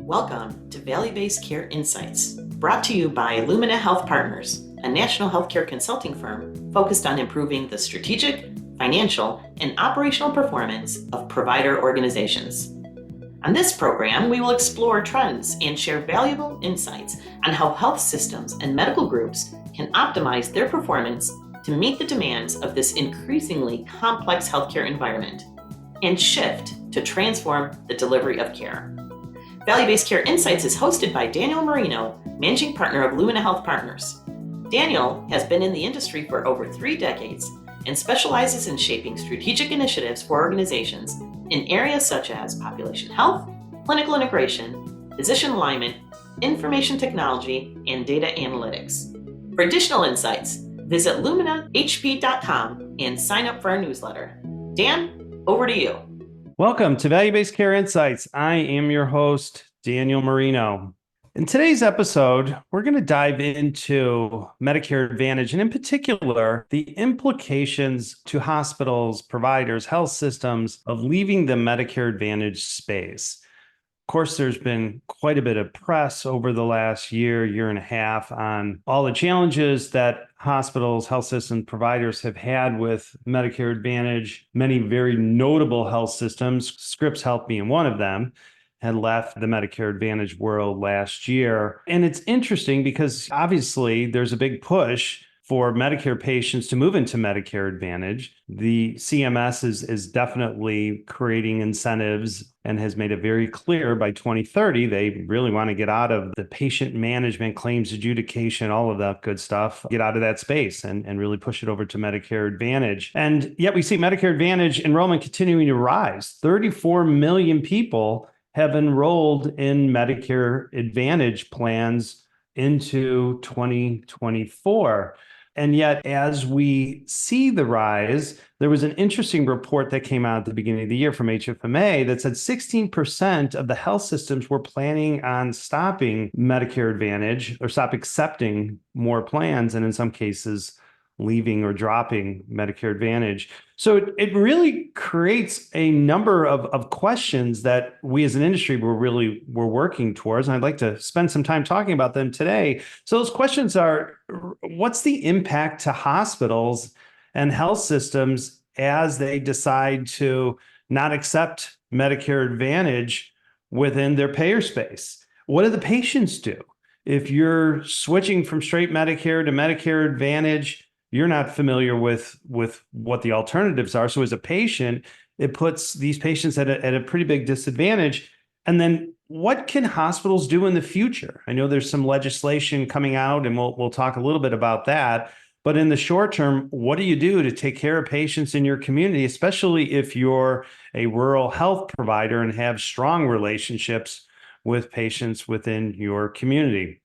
Welcome to Value-Based Care Insights, brought to you by Lumina Health Partners, a national healthcare consulting firm focused on improving the strategic, financial, and operational performance of provider organizations. On this program, we will explore trends and share valuable insights on how health systems and medical groups can optimize their performance to meet the demands of this increasingly complex healthcare environment and shift to transform the delivery of care. Value-Based Care Insights is hosted by Daniel Marino, Managing Partner of Lumina Health Partners. Daniel has been in the industry for over 3 decades and specializes in shaping strategic initiatives for organizations in areas such as population health, clinical integration, physician alignment, information technology, and data analytics. For additional insights, visit luminahp.com and sign up for our newsletter. Dan, over to you. Welcome to Value-Based Care Insights. I am your host, Daniel Marino. In today's episode, we're going to dive into Medicare Advantage, and in particular, the implications to hospitals, providers, health systems of leaving the Medicare Advantage space. Of course, there's been quite a bit of press over the last year and a half on all the challenges that hospitals, health system providers have had with Medicare Advantage. Many very notable health systems, Scripps Health being one of them, had left the Medicare Advantage world last year. And it's interesting because obviously there's a big push for Medicare patients to move into Medicare Advantage. The CMS is definitely creating incentives and has made it very clear by 2030, they really want to get out of the patient management, claims adjudication, all of that good stuff, get out of that space and really push it over to Medicare Advantage. And yet we see Medicare Advantage enrollment continuing to rise. 34 million people have enrolled in Medicare Advantage plans into 2024. And yet, as we see the rise, there was an interesting report that came out at the beginning of the year from HFMA that said 16% of the health systems were planning on stopping Medicare Advantage or stop accepting more plans, and in some cases, leaving or dropping Medicare Advantage. So it really creates a number of questions that we as an industry we're working towards. And I'd like to spend some time talking about them today. So those questions are, what's the impact to hospitals and health systems as they decide to not accept Medicare Advantage within their payer space? What do the patients do? If you're switching from straight Medicare to Medicare Advantage, you're not familiar with what the alternatives are. So as a patient, it puts these patients at a pretty big disadvantage. And then what can hospitals do in the future? I know there's some legislation coming out, and we'll talk a little bit about that. But in the short term, what do you do to take care of patients in your community, especially if you're a rural health provider and have strong relationships with patients within your community?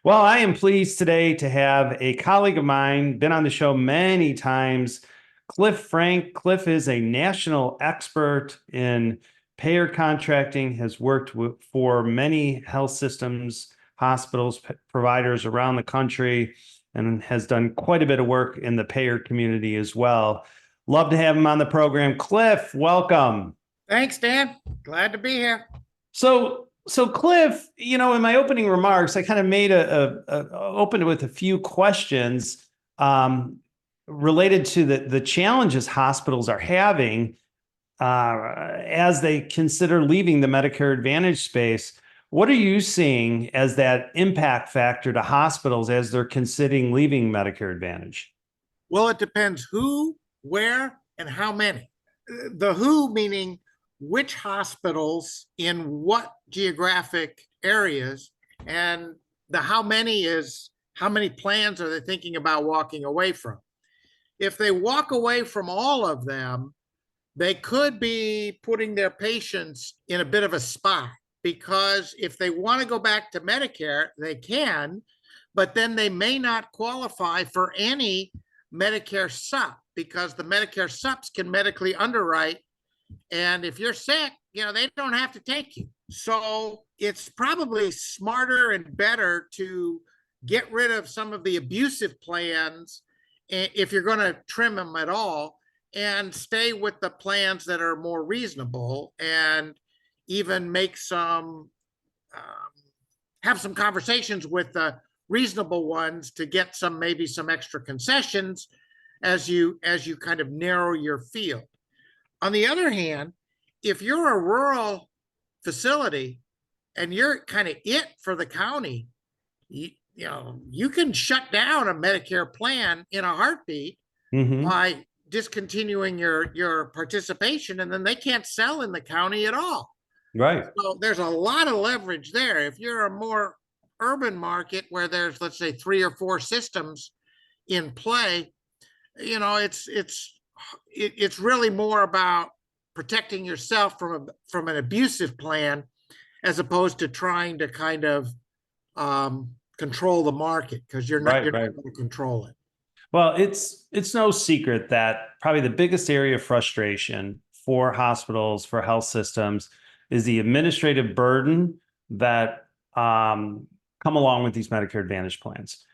Well, I am pleased today to have a colleague of mine, been on the show many times, Cliff Frank. Cliff is a national expert in payer contracting, has worked for many health systems, hospitals, providers around the country, and has done quite a bit of work in the payer community as well. Love to have him on the program. Cliff, welcome. Thanks, Dan. Glad to be here. So Cliff, in my opening remarks, I kind of made opened with a few questions related to the challenges hospitals are having as they consider leaving the Medicare Advantage space. What are you seeing as that impact factor to hospitals as they're considering leaving Medicare Advantage? Well, it depends who, where, and how many. The who meaning which hospitals in what geographic areas, and the how many is how many plans are they thinking about walking away from. If they walk away from all of them, they could be putting their patients in a bit of a spot, because if they want to go back to Medicare, they can, but then they may not qualify for any Medicare sup, because the Medicare sups can medically underwrite. And if you're sick, they don't have to take you. So it's probably smarter and better to get rid of some of the abusive plans if you're going to trim them at all, and stay with the plans that are more reasonable and even make some have some conversations with the reasonable ones to get maybe some extra concessions as you kind of narrow your field. On the other hand, if you're a rural facility and you're kind of it for the county, you can shut down a Medicare plan in a heartbeat by discontinuing your participation, and then they can't sell in the county at all. Right. So there's a lot of leverage there. If you're a more urban market where there's, let's say, 3 or 4 systems in play, it's really more about protecting yourself from an abusive plan, as opposed to trying to kind of control the market, because you're not going to control it. Well, it's no secret that probably the biggest area of frustration for hospitals, for health systems, is the administrative burden that come along with these Medicare Advantage plans.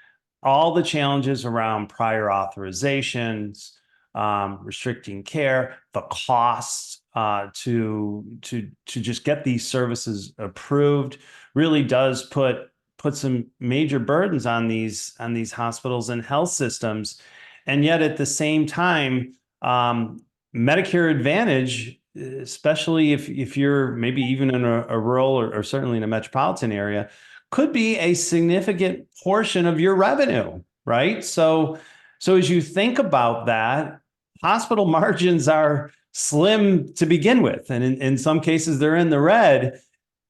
All the challenges around prior authorizations, restricting care, the costs to just get these services approved really does put some major burdens on these hospitals and health systems. And yet at the same time, Medicare Advantage, especially if you're maybe even in a rural or certainly in a metropolitan area, could be a significant portion of your revenue, right? So as you think about that, hospital margins are slim to begin with, and in some cases they're in the red.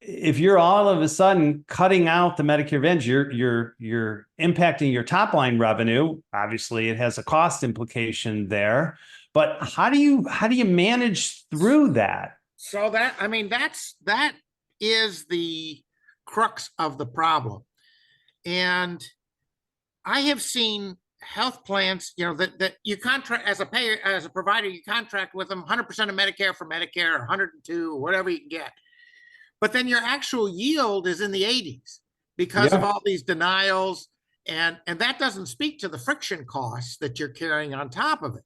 If you're all of a sudden cutting out the Medicare Advantage, you're impacting your top line revenue. Obviously, it has a cost implication there. But how do you manage through that? So that is the crux of the problem. And I have seen health plans, that you contract as a payer, as a provider, you contract with them 100% of Medicare for Medicare, or 102, or whatever you can get. But then your actual yield is in the 80s because of all these denials. And that doesn't speak to the friction costs that you're carrying on top of it.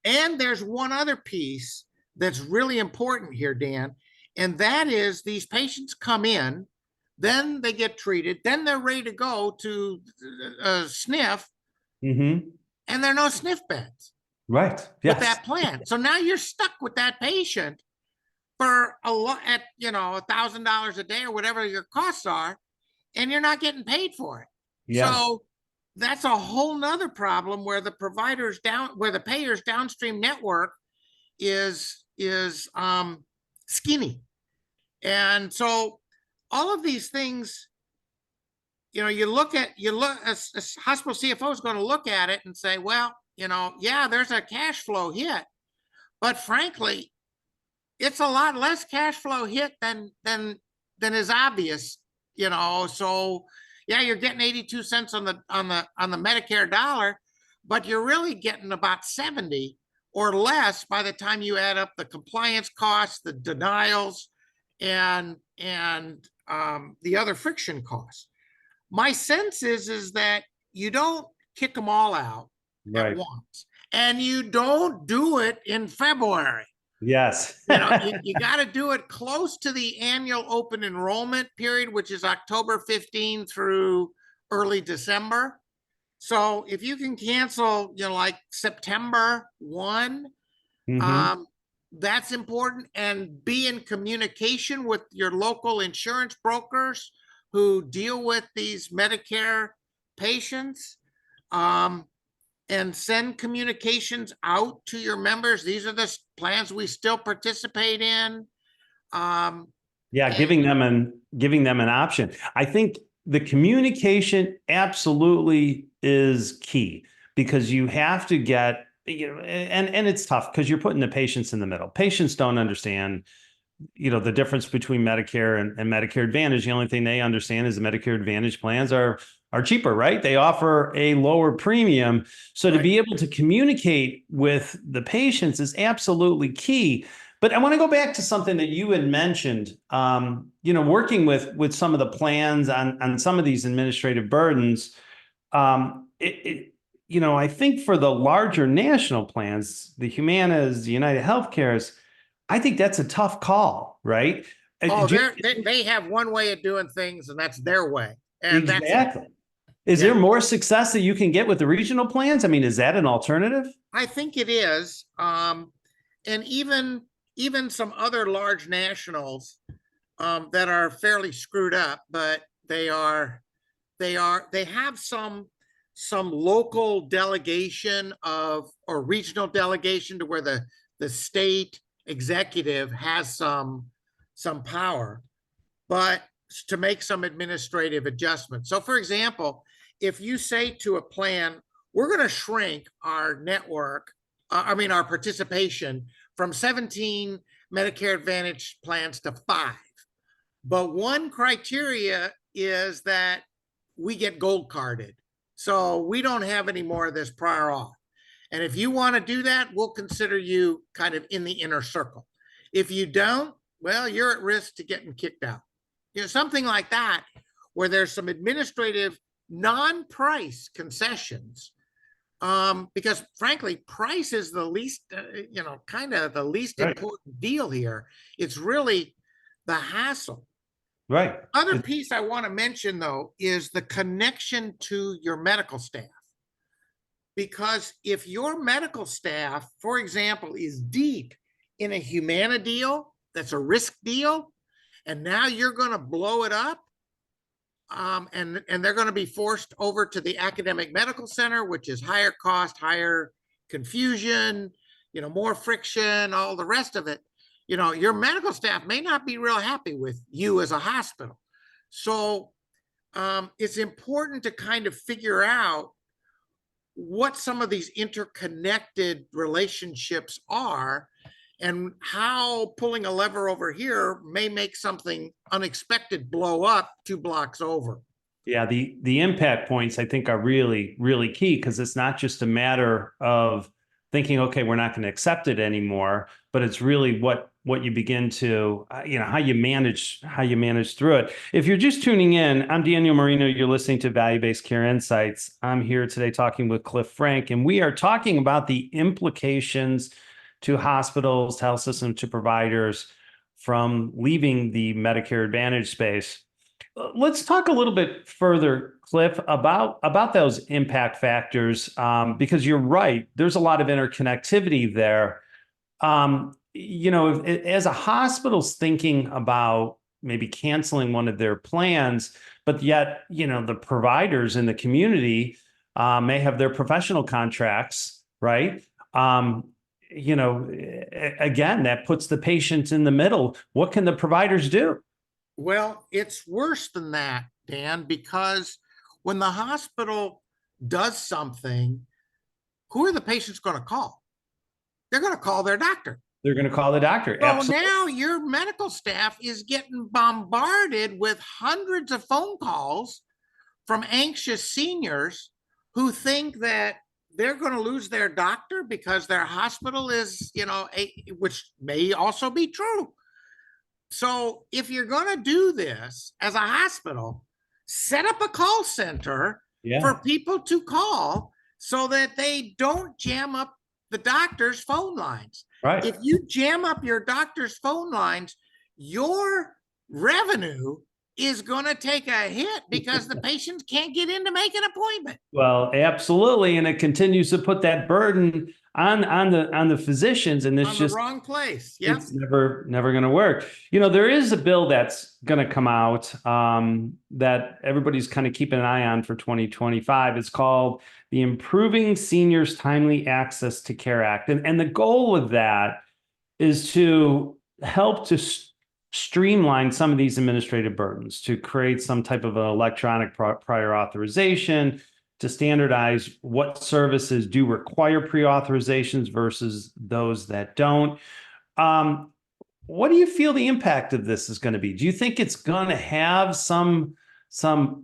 And there's one other piece that's really important here, Dan, and that is these patients come in, then they get treated, then they're ready to go to a sniff, and there are no sniff beds with that plan. So now you're stuck with that patient for a lot at $1,000 a day or whatever your costs are, and you're not getting paid for it. So that's a whole nother problem where the payer's downstream network is skinny. And so all of these things, a hospital CFO is going to look at it and say, well, there's a cash flow hit, but frankly, it's a lot less cash flow hit than is obvious, So you're getting 82 cents on the Medicare dollar, but you're really getting about 70 or less by the time you add up the compliance costs, the denials, and the other friction costs. My sense is that you don't kick them all out at once, and you don't do it in February. Yes. You got to do it close to the annual open enrollment period, which is October 15 through early December. So if you can cancel, like September 1, that's important, and be in communication with your local insurance brokers who deal with these Medicare patients. And send communications out to your members. These are the plans we still participate in. Giving them an option. I think the communication absolutely is key, because you have to get, and it's tough because you're putting the patients in the middle. Patients don't understand, the difference between Medicare and Medicare Advantage. The only thing they understand is the Medicare Advantage plans are cheaper, right? They offer a lower premium. So to be able to communicate with the patients is absolutely key. But I want to go back to something that you had mentioned, working with some of the plans on some of these administrative burdens. I think for the larger national plans, the Humanas, the United Healthcares, I think that's a tough call, right? Oh, Do they have one way of doing things, and that's their way. And that's it. exactly. Is Yeah. there more success that you can get with the regional plans? I mean, is that an alternative? I think it is. And even some other large nationals that are fairly screwed up, but they have some local delegation of or regional delegation to where the state executive has some power, but to make some administrative adjustments. So for example, if you say to a plan, we're going to shrink our network, our participation from 17 Medicare Advantage plans to 5. But one criteria is that we get gold carded. So we don't have any more of this prior auth. And if you want to do that, we'll consider you kind of in the inner circle. If you don't, well, you're at risk to getting kicked out. Something like that, where there's some administrative non-price concessions, because frankly, price is the least, kind of the least important deal here. It's really the hassle. Right. Other piece I want to mention, though, is the connection to your medical staff. Because if your medical staff, for example, is deep in a Humana deal, that's a risk deal, and now you're going to blow it up, and they're going to be forced over to the academic medical center, which is higher cost, higher confusion, more friction, all the rest of it. Your medical staff may not be real happy with you as a hospital. So it's important to kind of figure out what some of these interconnected relationships are and how pulling a lever over here may make something unexpected blow up 2 blocks over. Yeah, the impact points I think are really, really key, because it's not just a matter of thinking, okay, we're not going to accept it anymore, but it's really what you begin to, how you manage through it. If you're just tuning in, I'm Daniel Marino. You're listening to Value-Based Care Insights. I'm here today talking with Cliff Frank, and we are talking about the implications to hospitals, to health systems, to providers from leaving the Medicare Advantage space. Let's talk a little bit further, Cliff, about those impact factors, because you're right. There's a lot of interconnectivity there. As a hospital's thinking about maybe canceling one of their plans, but yet, the providers in the community may have their professional contracts, right? Again, that puts the patient in the middle. What can the providers do? Well, it's worse than that, Dan, because when the hospital does something, who are the patients going to call? They're going to call their doctor. They're going to call the doctor. So Absolutely. now your medical staff is getting bombarded with hundreds of phone calls from anxious seniors who think that they're going to lose their doctor because their hospital is, which may also be true. So if you're going to do this as a hospital, set up a call center for people to call so that they don't jam up the doctor's phone lines. Right. If you jam up your doctor's phone lines, your revenue is going to take a hit because the patients can't get in to make an appointment. Well, absolutely, and it continues to put that burden on the physicians, and it's just the wrong place. Yeah, it's never going to work. There is a bill that's going to come out that everybody's kind of keeping an eye on for 2025. It's called the Improving Seniors Timely Access to Care Act, and the goal of that is to help to streamline some of these administrative burdens, to create some type of an electronic prior authorization, to standardize what services do require pre-authorizations versus those that don't. What do you feel the impact of this is going to be? Do you think it's going to have some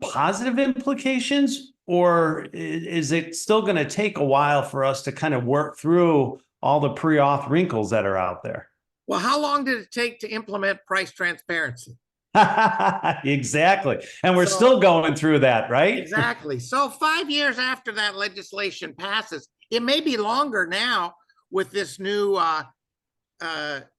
positive implications, or is it still going to take a while for us to kind of work through all the pre-auth wrinkles that are out there? Well, how long did it take to implement price transparency? Exactly. And we're still going through that, right? Exactly. So 5 years after that legislation passes, it may be longer now with this new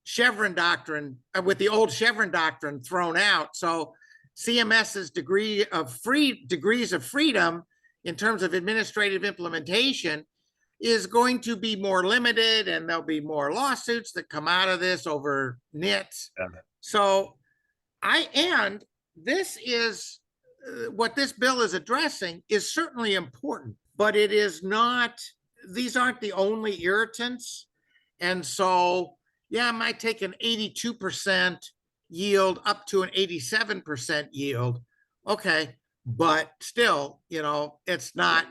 Chevron doctrine, with the old Chevron doctrine thrown out. So CMS's degrees of freedom in terms of administrative implementation is going to be more limited, and there'll be more lawsuits that come out of this over nits. Yeah. So this is what this bill is addressing is certainly important, but it is not, these aren't the only irritants. And so, yeah, it might take an 82% yield up to an 87% yield. Okay, but still, it's not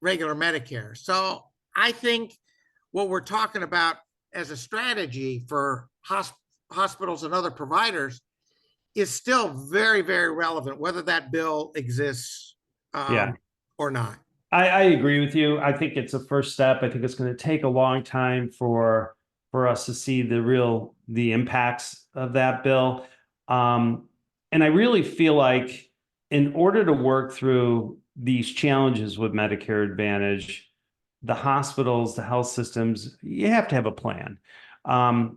regular Medicare. So I think what we're talking about as a strategy for hospitals and other providers is still very, very relevant, whether that bill exists or not. I agree with you. I think it's a first step. I think it's going to take a long time for us to see the impacts of that bill. And I really feel like in order to work through these challenges with Medicare Advantage, the hospitals, the health systems, you have to have a plan.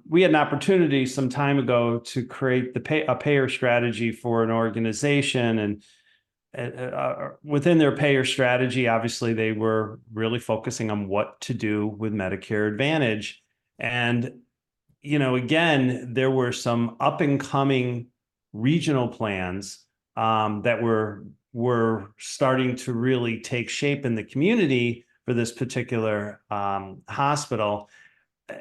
We had an opportunity some time ago to create a payer strategy for an organization, and within their payer strategy, obviously they were really focusing on what to do with Medicare Advantage. And, again, there were some up and coming regional plans that were starting to really take shape in the community for this particular hospital.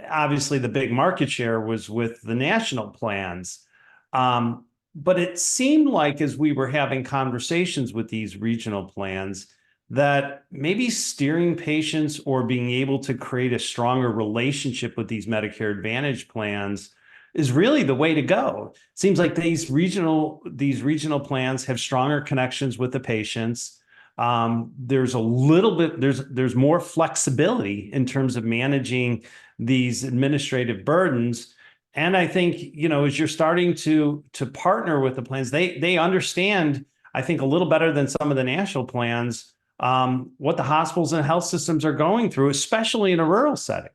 Obviously, the big market share was with the national plans. But it seemed like as we were having conversations with these regional plans, that maybe steering patients or being able to create a stronger relationship with these Medicare Advantage plans is really the way to go. It seems like these regional plans have stronger connections with the patients. There's a little bit, there's more flexibility in terms of managing these administrative burdens. And I think, as you're starting to partner with the plans, they understand, I think, a little better than some of the national plans, what the hospitals and health systems are going through, especially in a rural setting.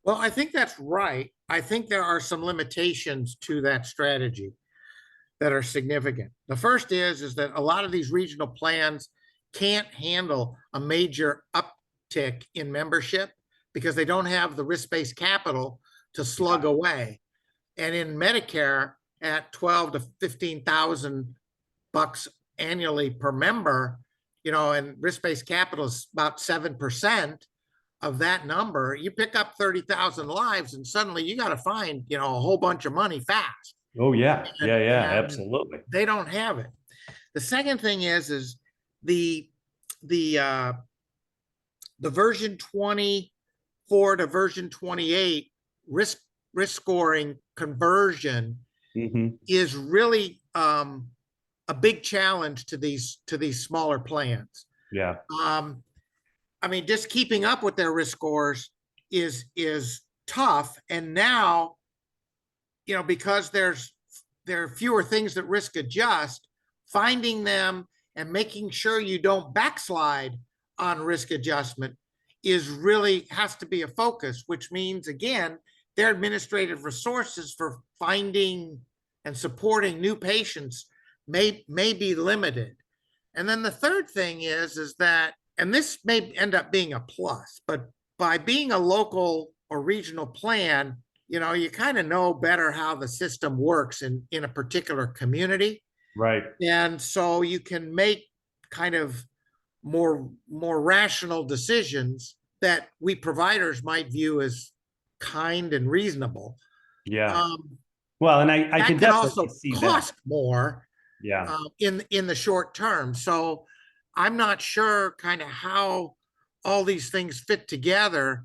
Well, I think that's right. I think there are some limitations to that strategy that are significant. The first is that a lot of these regional plans can't handle a major uptick in membership because they don't have the risk-based capital to slug away. And in Medicare, at 12 to 15,000 bucks annually per member, and risk-based capital is about 7% of that number, you pick up 30,000 lives and suddenly you got to find, a whole bunch of money fast. Oh yeah. And Absolutely. They don't have it. The second thing is the version 24 to version 28 risk scoring conversion is really a big challenge to these smaller plans. Yeah. I mean, just keeping up with their risk scores is tough. And now, because there are fewer things that risk adjust, finding them and making sure you don't backslide on risk adjustment has to be a focus, which means, again, their administrative resources for finding and supporting new patients may be limited. And then the third thing is that, and this may end up being a plus, but by being a local or regional plan, you kind of know better how the system works in a particular community. Right. And so you can make kind of more rational decisions that we providers might view as kind and reasonable. Yeah. Well, and I can definitely also see cost that. more. Yeah. In the short term. So I'm not sure kind of how all these things fit together,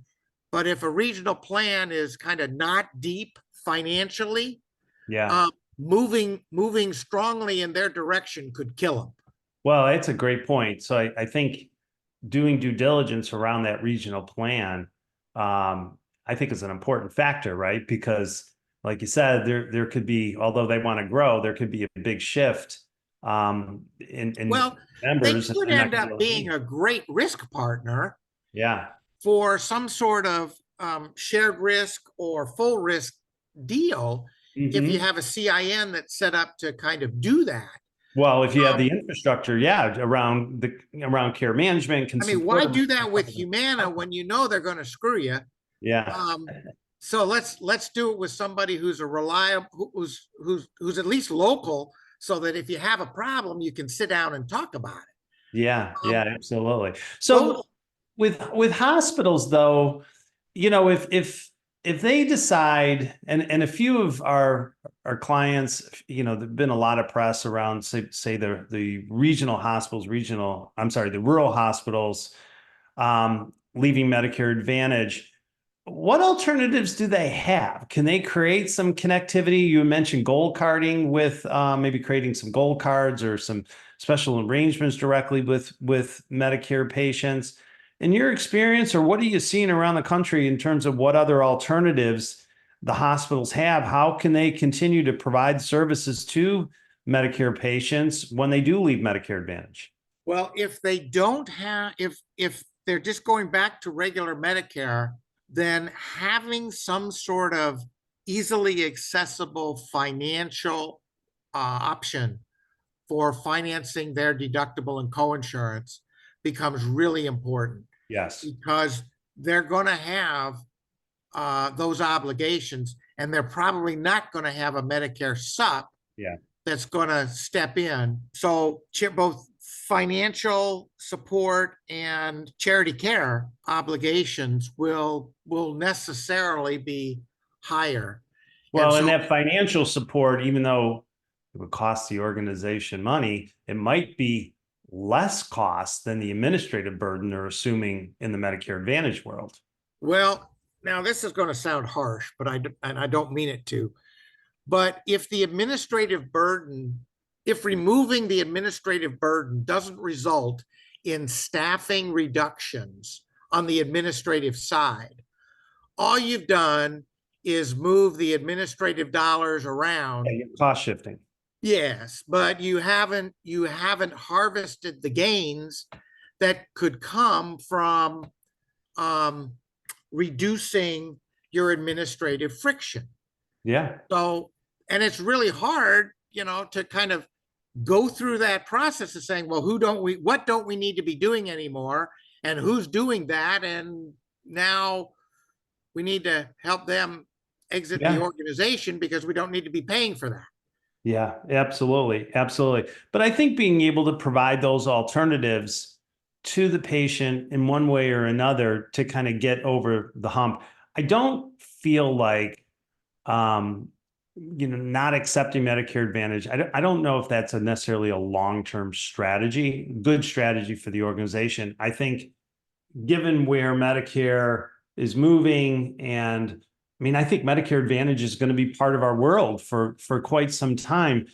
but if a regional plan is kind of not deep financially, moving strongly in their direction could kill them. Well, it's a great point. So I think doing due diligence around that regional plan, I think is an important factor, right? Because like you said, there could be, although they want to grow, there could be a big shift in members. They could end up being a great risk partner. Yeah. For some sort of shared risk or full risk deal if you Mhm. have a CIN that's set up to kind of do that. Well, if you have Um, the infrastructure, yeah, around care management can I mean, support why them. do that with Humana when you know they're going to screw you? Yeah. So let's do it with somebody who's a reliable, who's at least local, so that if you have a problem, you can sit down and talk about it. Yeah, Um, yeah, absolutely. those, So with hospitals though, if they decide, and a few of our clients, there've been a lot of press around say the regional hospitals, the rural hospitals leaving Medicare Advantage. What alternatives do they have? Can they create some connectivity? You mentioned gold carding with maybe creating some gold cards or some special arrangements directly with Medicare patients. In your experience, or what are you seeing around the country in terms of what other alternatives the hospitals have? How can they continue to provide services to Medicare patients when they do leave Medicare Advantage? well, if they don't have, if they're just going back to regular Medicare, then having some sort of easily accessible financial option for financing their deductible and coinsurance becomes really important, Yes. because they're going to have those obligations, and they're probably not going to have a Medicare sup Yeah. that's going to step in. So both financial support and charity care obligations will necessarily be higher. And Well, and so, that financial support, even though it would cost the organization money, it might be less cost than the administrative burden they're assuming in the Medicare Advantage world. well, now this is going to sound harsh, but I don't mean it to. But if the administrative burden, if removing the administrative burden doesn't result in staffing reductions on the administrative side, all you've done is move the administrative dollars around. Yeah, cost shifting. Yes, but you haven't harvested the gains that could come from um, reducing your administrative friction. Yeah. So, and it's really hard, to kind of go through that process of saying, well, what don't we need to be doing anymore? And who's doing that? And now we need to help them exit the Yeah. organization because we don't need to be paying for that. Yeah, absolutely. Absolutely. But I think being able to provide those alternatives to the patient in one way or another to kind of get over the hump. I don't feel like um, not accepting Medicare Advantage. I don't know if that's necessarily a long-term strategy, good strategy for the organization. I think given where Medicare is moving, and I mean, I think Medicare Advantage is going to be part of our world for quite some time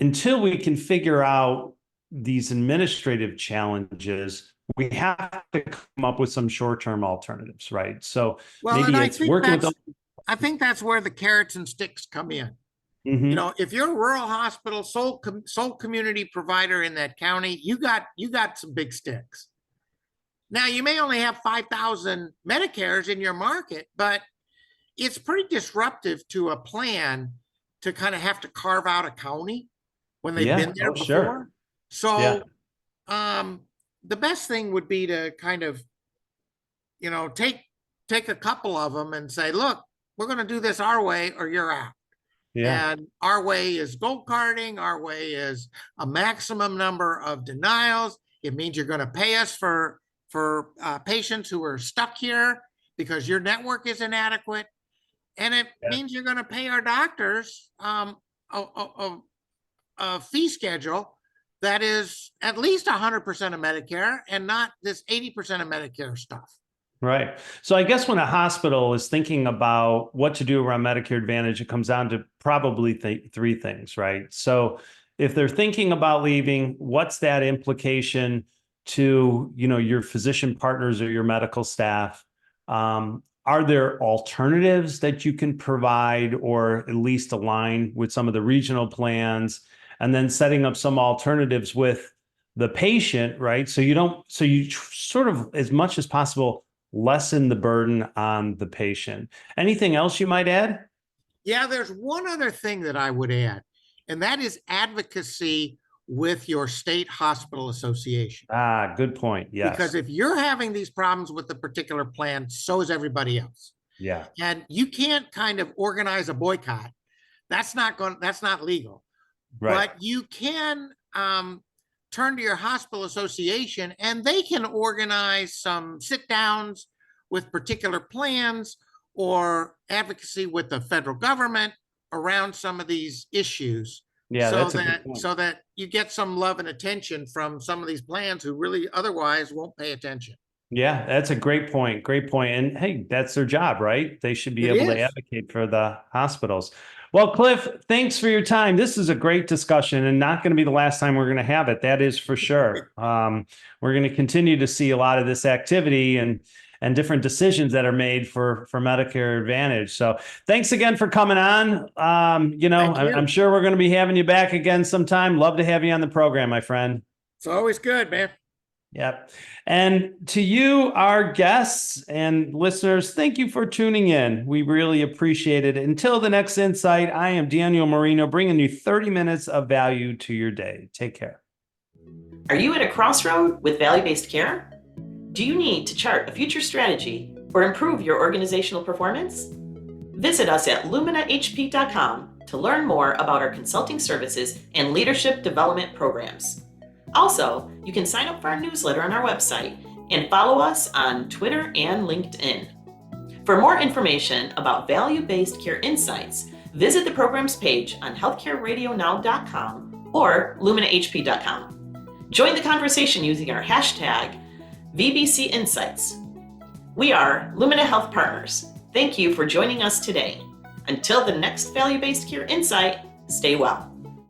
until we can figure out these administrative challenges. We have to come up with some short-term alternatives, right? So Well, and maybe I it's think working with that's them. I think that's where the carrots and sticks come in. Mhm. If you're a rural hospital, sole community provider in that county, you got some big sticks. Now, you may only have 5,000 Medicares in your market, but it's pretty disruptive to a plan to kind of have to carve out a county when they've Yeah. been there Oh, sure. before. Yeah. So, the best thing would be to kind of, take a couple of them and say, look, we're going to do this our way or you're out. Yeah. And our way is gold carding. Our way is a maximum number of denials. It means you're going to pay us for patients who are stuck here because your network is inadequate, and it Yeah. means you're going to pay our doctors a fee schedule that is at least 100% of Medicare and not this 80% of Medicare stuff. Right. So I guess when a hospital is thinking about what to do around Medicare Advantage, it comes down to probably three things, right? So if they're thinking about leaving, what's that implication to, your physician partners or your medical staff? Are there alternatives that you can provide or at least align with some of the regional plans? And then setting up some alternatives with the patient, right? So you sort of, as much as possible, lessen the burden on the patient. Anything else you might add? Yeah, there's one other thing that I would add, and that is advocacy with your state hospital association. Ah, good point. Yes. Because if you're having these problems with the particular plan, so is everybody else. Yeah. And you can't kind of organize a boycott. That's not legal. Right. But you can turn to your hospital association and they can organize some sit downs with particular plans or advocacy with the federal government around some of these issues. Yeah, that's a good that point. so that you get some love and attention from some of these plans who really otherwise won't pay attention. Yeah, that's a great point. Great point. And hey, that's their job, right? They should be It able to is. advocate for the hospitals. Well, Cliff, thanks for your time. This is a great discussion and not going to be the last time we're going to have it. That is for sure. We're going to continue to see a lot of this activity and different decisions that are made for Medicare Advantage. So thanks again for coming on. Thank you. I'm sure we're going to be having you back again sometime. Love to have you on the program, my friend. It's always good, man. Yep. And to you, our guests and listeners, thank you for tuning in. We really appreciate it. Until the next insight, I am Daniel Marino, bringing you 30 minutes of value to your day. Take care. Are you at a crossroad with value-based care? Do you need to chart a future strategy or improve your organizational performance? Visit us at luminahp.com to learn more about our consulting services and leadership development programs. Also, you can sign up for our newsletter on our website and follow us on Twitter and LinkedIn. For more information about value-based care insights, visit the programs page on healthcareradionow.com or luminahp.com. Join the conversation using our hashtag VBC Insights. We are Lumina Health Partners. Thank you for joining us today. Until the next value-based care insight, stay well.